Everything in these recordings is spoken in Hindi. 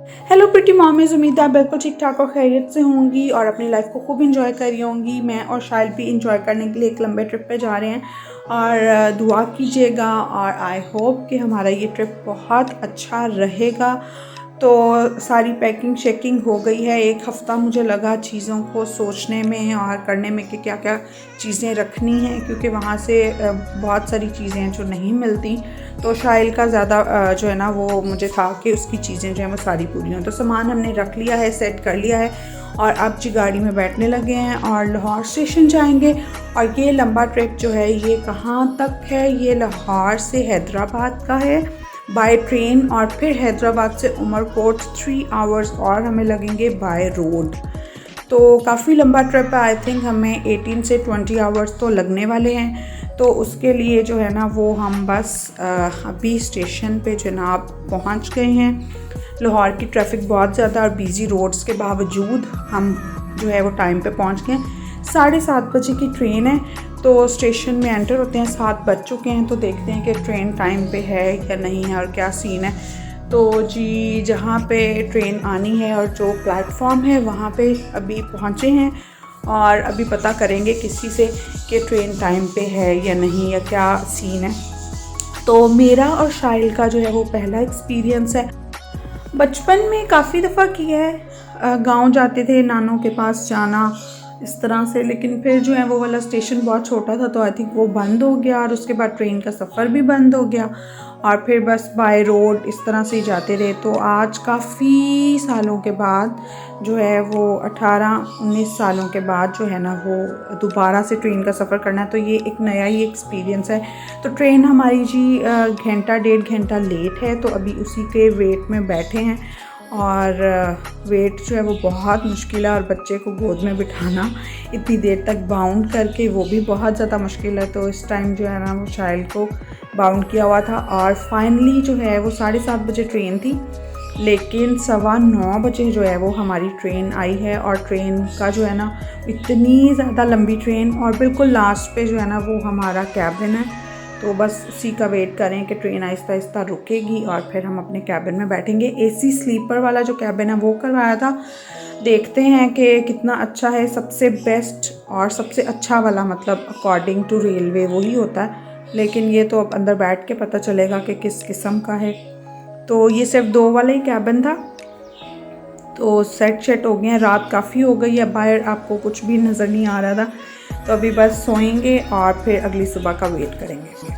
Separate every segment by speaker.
Speaker 1: हेलो प्रिटी मॉमीज़, उम्मीद है आप बिल्कुल ठीक ठाक और खैरियत से होंगी और अपनी लाइफ को खूब इंजॉय कर रही होंगी। मैं और शाइल भी इंजॉय करने के लिए एक लंबे ट्रिप पे जा रहे हैं और दुआ कीजिएगा और आई होप कि हमारा ये ट्रिप बहुत अच्छा रहेगा। तो सारी पैकिंग शेकिंग हो गई है। एक हफ़्ता मुझे लगा चीज़ों को सोचने में और करने में कि क्या क्या चीज़ें रखनी हैं, क्योंकि वहाँ से बहुत सारी चीज़ें हैं जो नहीं मिलती। तो शाइल का ज़्यादा जो है ना वो मुझे था कि उसकी चीज़ें जो हैं वो सारी पूरी हों। तो सामान हमने रख लिया है, सेट कर लिया है और अब जी गाड़ी में बैठने लगे हैं और लाहौर स्टेशन जाएंगे। और ये लंबा ट्रिप जो है ये कहाँ तक है, ये लाहौर से हैदराबाद का है बाय ट्रेन और फिर हैदराबाद से उमरकोट 3 आवर्स और हमें लगेंगे बाय रोड। तो काफ़ी लंबा ट्रिप है। आई थिंक हमें 18 से 20 आवर्स तो लगने वाले हैं। तो उसके लिए जो है ना वो हम बस अभी स्टेशन पे जनाब पहुंच गए हैं। लाहौर की ट्रैफिक बहुत ज़्यादा और बिज़ी रोड्स के बावजूद हम जो है वो टाइम पे पहुंच गए। 7:30 बजे की ट्रेन है। तो स्टेशन में एंटर होते हैं 7 बज चुके हैं। तो देखते हैं कि ट्रेन टाइम पे है या नहीं है और क्या सीन है। तो जी जहाँ पे ट्रेन आनी है और जो प्लेटफॉर्म है वहाँ पे अभी पहुँचे हैं और अभी पता करेंगे किसी से कि ट्रेन टाइम पे है या नहीं या क्या सीन है। तो मेरा और शाइल का जो है वो पहला एक्सपीरियंस है। बचपन में काफ़ी दफ़ा किया है, गांव जाते थे नानों के पास जाना इस तरह से, लेकिन फिर जो है वो वाला स्टेशन बहुत छोटा था तो आई थिंक वो बंद हो गया और उसके बाद ट्रेन का सफ़र भी बंद हो गया और फिर बस बाय रोड इस तरह से ही जाते रहे। तो आज काफ़ी सालों के बाद जो है वो 18-19 सालों के बाद जो है ना वो दोबारा से ट्रेन का सफ़र करना है। तो ये एक नया ही एक्सपीरियंस है। तो ट्रेन हमारी जी घंटा 1.5 घंटा लेट है, तो अभी उसी के वेट में बैठे हैं और वेट जो है वो बहुत मुश्किल है और बच्चे को गोद में बिठाना इतनी देर तक बाउंड करके वो भी बहुत ज़्यादा मुश्किल है। तो इस टाइम जो है ना वो चाइल्ड को बाउंड किया हुआ था और फाइनली जो है वो 7:30 बजे ट्रेन थी, लेकिन 9:15 बजे जो है वो हमारी ट्रेन आई है। और ट्रेन का जो है ना इतनी ज़्यादा लंबी ट्रेन और बिल्कुल लास्ट पे जो है ना वो हमारा कैबिन है। तो बस उसी का वेट करें कि ट्रेन आहिस्ता आहिस्ता रुकेगी और फिर हम अपने कैबिन में बैठेंगे। एसी स्लीपर वाला जो कैबिन है वो करवाया था। देखते हैं कि कितना अच्छा है। सबसे बेस्ट और सबसे अच्छा वाला मतलब अकॉर्डिंग टू रेलवे वही होता है, लेकिन ये तो अब अंदर बैठ के पता चलेगा कि किस किस्म का है। तो ये सिर्फ 2 वाला ही कैबिन था। तो सेट हो गए हैं, रात काफ़ी हो गई है, बाहर आपको कुछ भी नज़र नहीं आ रहा था। तो अभी बस सोएंगे और फिर अगली सुबह का वेट करेंगे।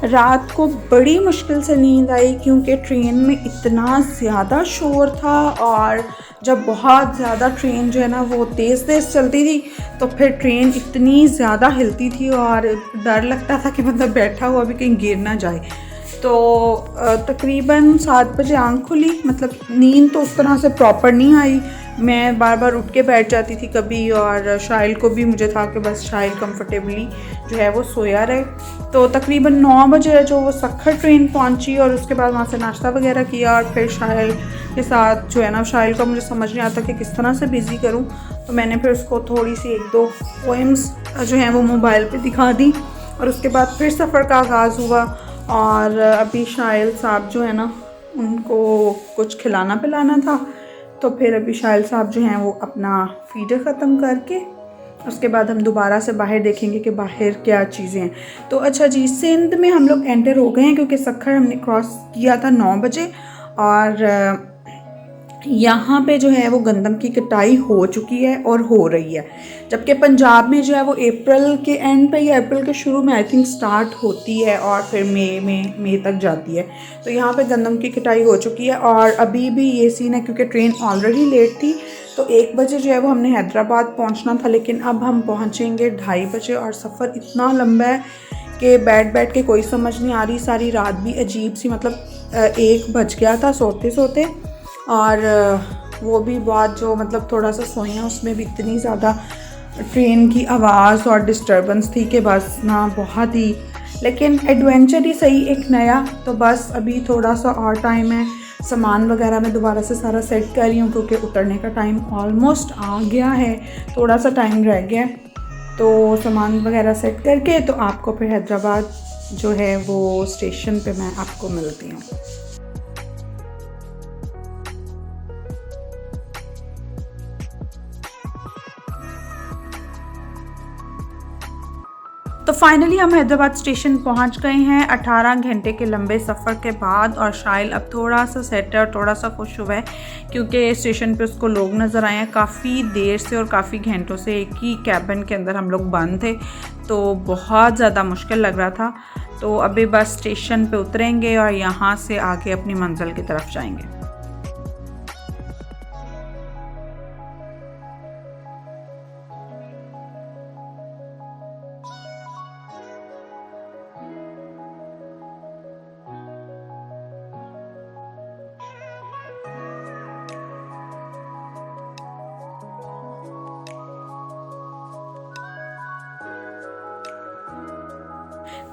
Speaker 1: रात को बड़ी मुश्किल से नींद आई क्योंकि ट्रेन में इतना ज़्यादा शोर था और जब बहुत ज़्यादा ट्रेन जो है ना वो तेज़ तेज़ चलती थी तो फिर ट्रेन इतनी ज़्यादा हिलती थी और डर लगता था कि मतलब बैठा हुआ भी कहीं गिर ना जाए। तो तकरीबन 7 बजे आँख खुली, मतलब नींद तो उस तरह से प्रॉपर नहीं आई। मैं बार बार उठ के बैठ जाती थी कभी और शाइल को भी मुझे था कि बस शाइल कंफर्टेबली जो है वो सोया रहे। तो तकरीबन 9 बजे जो वो सखर ट्रेन पहुंची और उसके बाद वहाँ से नाश्ता वगैरह किया और फिर शाइल के साथ जो है ना शाइल का मुझे समझ नहीं आता कि किस तरह से बिज़ी करूँ। तो मैंने फिर उसको थोड़ी सी 1-2 पोएम्स जो हैं वो मोबाइल पे दिखा दी और उसके बाद फिर सफ़र का आगाज़ हुआ। और अभी शाइल साहब जो है ना उनको कुछ खिलाना पिलाना था, तो फिर अभी शाइल साहब जो हैं वो अपना फीडर ख़त्म करके उसके बाद हम दोबारा से बाहर देखेंगे कि बाहर क्या चीज़ें हैं। तो अच्छा जी, सिंध में हम लोग एंटर हो गए हैं क्योंकि सखर हमने क्रॉस किया था 9 बजे और यहाँ पे जो है वो गंदम की कटाई हो चुकी है और हो रही है, जबकि पंजाब में जो है वो अप्रैल के एंड पे या अप्रैल के शुरू में आई थिंक स्टार्ट होती है और फिर मई तक जाती है। तो यहाँ पे गंदम की कटाई हो चुकी है और अभी भी ये सीन है क्योंकि ट्रेन ऑलरेडी लेट थी। तो 1 बजे जो है वो हमने हैदराबाद पहुँचना था, लेकिन अब हम पहुँचेंगे 2:30 बजे और सफ़र इतना लंबा है कि बैठ के कोई समझ नहीं आ रही। सारी रात भी अजीब सी, मतलब 1 बज गया था सोते सोते और वो भी बहुत जो मतलब थोड़ा सा सोए हैं उसमें भी इतनी ज़्यादा ट्रेन की आवाज़ और डिस्टर्बेंस थी कि बस ना बहुत ही, लेकिन एडवेंचर ही सही एक नया। तो बस अभी थोड़ा सा और टाइम है, सामान वगैरह मैं दोबारा से सारा सेट कर रही हूँ क्योंकि उतरने का टाइम ऑलमोस्ट आ गया है, थोड़ा सा टाइम रह गया। तो सामान वगैरह सेट करके तो आपको फिर हैदराबाद जो है वो स्टेशन पे मैं आपको मिलती हूँ। तो फाइनली हम हैदराबाद स्टेशन पहुंच गए हैं 18 घंटे के लंबे सफ़र के बाद। और शाइल अब थोड़ा सा सेट है और थोड़ा सा खुश हुआ है क्योंकि स्टेशन पे उसको लोग नज़र आए हैं। काफ़ी देर से और काफ़ी घंटों से एक ही कैबिन के अंदर हम लोग बंद थे, तो बहुत ज़्यादा मुश्किल लग रहा था। तो अभी बस स्टेशन पे उतरेंगे और यहाँ से आगे अपनी मंजिल की तरफ जाएंगे।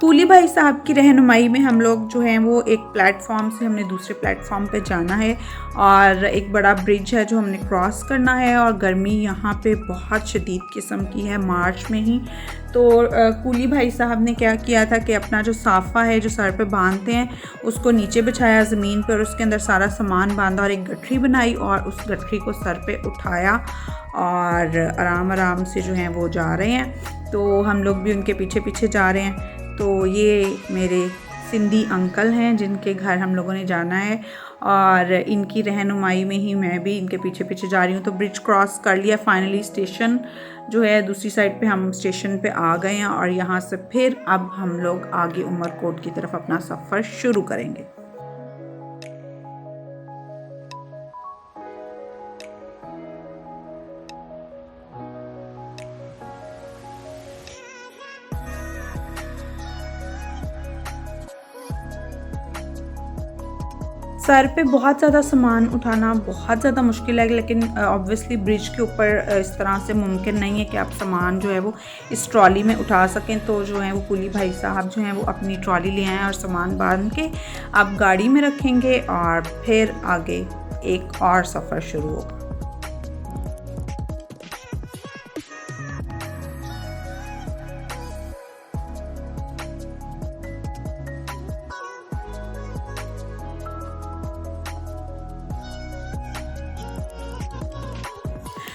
Speaker 1: कूली भाई साहब की रहनुमाई में हम लोग जो हैं वो एक प्लेटफॉर्म से हमने दूसरे प्लेटफॉर्म पे जाना है और एक बड़ा ब्रिज है जो हमने क्रॉस करना है। और गर्मी यहाँ पे बहुत शदीद किस्म की है, मार्च में ही। तो कूली भाई साहब ने क्या किया था कि अपना जो साफ़ा है जो सर पे बांधते हैं उसको नीचे बिछाया ज़मीन पर और उसके अंदर सारा सामान बांधा और एक गठरी बनाई और उस गठरी को सर पे उठाया और आराम आराम से जो हैं वो जा रहे हैं। तो हम लोग भी उनके पीछे पीछे जा रहे हैं। तो ये मेरे सिंधी अंकल हैं जिनके घर हम लोगों ने जाना है और इनकी रहनुमाई में ही मैं भी इनके पीछे पीछे जा रही हूँ। तो ब्रिज क्रॉस कर लिया फाइनली, स्टेशन जो है दूसरी साइड पे हम स्टेशन पे आ गए हैं और यहाँ से फिर अब हम लोग आगे उमरकोट की तरफ अपना सफ़र शुरू करेंगे। सर पे बहुत ज़्यादा सामान उठाना बहुत ज़्यादा मुश्किल है, लेकिन ऑब्वियसली ब्रिज के ऊपर इस तरह से मुमकिन नहीं है कि आप सामान जो है वो इस ट्रॉली में उठा सकें। तो जो है वो कूली भाई साहब जो हैं वो अपनी ट्रॉली ले आए और सामान बांध के आप गाड़ी में रखेंगे और फिर आगे एक और सफ़र शुरू होगा।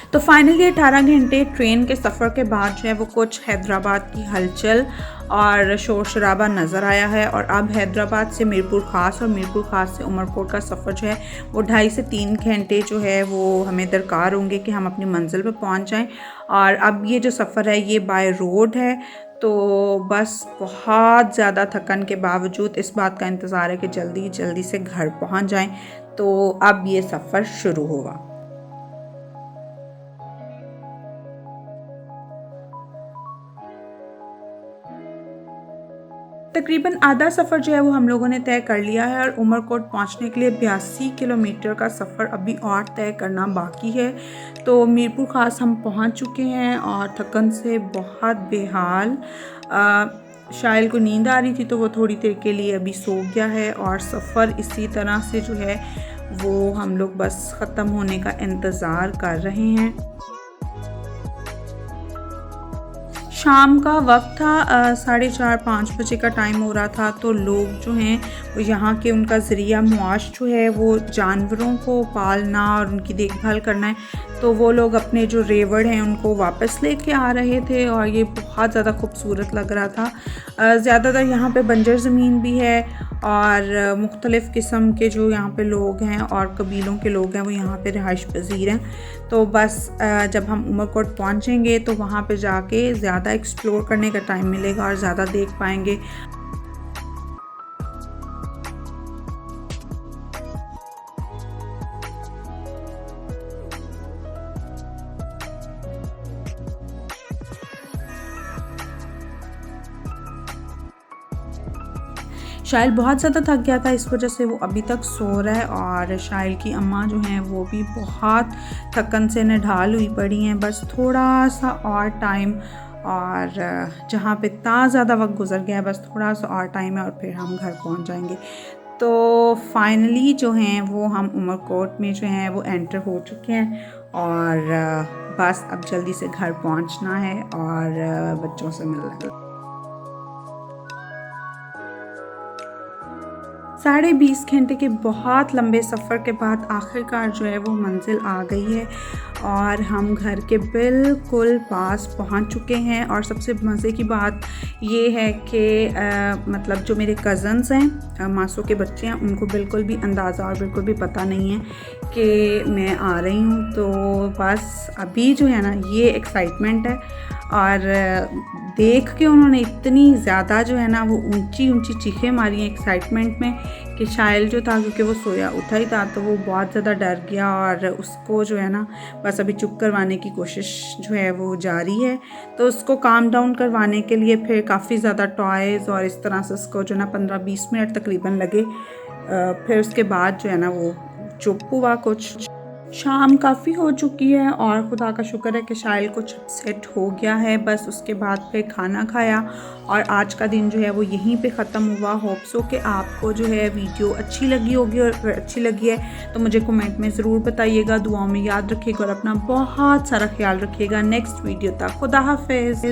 Speaker 1: तो फाइनली 18 घंटे ट्रेन के सफ़र के बाद जो है वो कुछ हैदराबाद की हलचल और शोर शराबा नज़र आया है। और अब हैदराबाद से मीरपुर ख़ास और मीरपुर ख़ास से उमरकोट का सफ़र जो है वो 2.5 से 3 घंटे जो है वो हमें दरकार होंगे कि हम अपनी मंजिल पर पहुंच जाएं। और अब ये जो सफ़र है ये बाय रोड है, तो बस बहुत ज़्यादा थकन के बावजूद इस बात का इंतज़ार है कि जल्दी जल्दी से घर पहुंच जाएं। तो अब ये सफ़र शुरू होगा। तकरीबन आधा सफ़र जो है वो हम लोगों ने तय कर लिया है और उमरकोट पहुंचने के लिए 82 किलोमीटर का सफ़र अभी और तय करना बाकी है। तो मीरपुर ख़ास हम पहुंच चुके हैं और थकन से बहुत बेहाल। शाइल को नींद आ रही थी तो वो थोड़ी देर के लिए अभी सो गया है और सफ़र इसी तरह से जो है वो हम लोग बस ख़त्म होने का इंतज़ार कर रहे हैं। शाम का वक्त था, 4:30-5 बजे का टाइम हो रहा था। तो लोग जो हैं वो यहाँ के उनका ज़रिया मुआश जो है वो जानवरों को पालना और उनकी देखभाल करना है। तो वो लोग अपने जो रेवड़ हैं उनको वापस लेके आ रहे थे और ये बहुत ज़्यादा खूबसूरत लग रहा था। ज़्यादातर यहाँ पे बंजर ज़मीन भी है और मुख्तलिफ़ किस्म के जो यहाँ पे लोग हैं और कबीलों के लोग हैं वो यहाँ पे रिहाइश पज़ीर हैं। तो बस जब हम उमरकोट पहुँचेंगे तो वहाँ पे जाके ज़्यादा एक्सप्लोर करने का टाइम मिलेगा और ज़्यादा देख पाएंगे। शाइल बहुत ज़्यादा थक गया था, इस वजह से वो अभी तक सो रहा है और शाइल की अम्मा जो हैं वो भी बहुत थकन से निढाल हुई पड़ी हैं। बस थोड़ा सा और टाइम और जहाँ पे इतना ज़्यादा वक्त गुजर गया है बस थोड़ा सा और टाइम है और फिर हम घर पहुँच जाएंगे। तो फाइनली जो हैं वो हम उमरकोट में जो हैं वो एंटर हो चुके हैं और बस अब जल्दी से घर पहुँचना है और बच्चों से मिलना है। 20.5 घंटे के बहुत लंबे सफ़र के बाद आखिरकार जो है वो मंजिल आ गई है और हम घर के बिल्कुल पास पहुंच चुके हैं। और सबसे मज़े की बात ये है कि मतलब जो मेरे कज़न्स हैं, मासू के बच्चे हैं, उनको बिल्कुल भी अंदाज़ा और बिल्कुल भी पता नहीं है कि मैं आ रही हूँ। तो बस अभी जो है ना ये एक्साइटमेंट है। और देख के उन्होंने इतनी ज़्यादा जो है ना वो ऊंची ऊंची चीखें मारी हैं एक्साइटमेंट में कि शायल जो था, क्योंकि वो सोया उठा ही था, तो वो बहुत ज़्यादा डर गया और उसको जो है ना बस अभी चुप करवाने की कोशिश जो है वो जारी है। तो उसको काम डाउन करवाने के लिए फिर काफ़ी ज़्यादा टॉयज़ और इस तरह से उसको जो ना 15-20 मिनट तकरीबन लगे। फिर उसके बाद जो है ना वो चुप हुआ। कुछ शाम काफ़ी हो चुकी है और खुदा का शुक्र है कि शायल कुछ सेट हो गया है। बस उसके बाद फिर खाना खाया और आज का दिन जो है वो यहीं पे ख़त्म हुआ। होप सो कि आपको जो है वीडियो अच्छी लगी होगी, और अगर अच्छी लगी है तो मुझे कमेंट में ज़रूर बताइएगा। दुआओं में याद रखिएगा और अपना बहुत सारा ख्याल रखिएगा। नेक्स्ट वीडियो तक खुदा हाफिज़।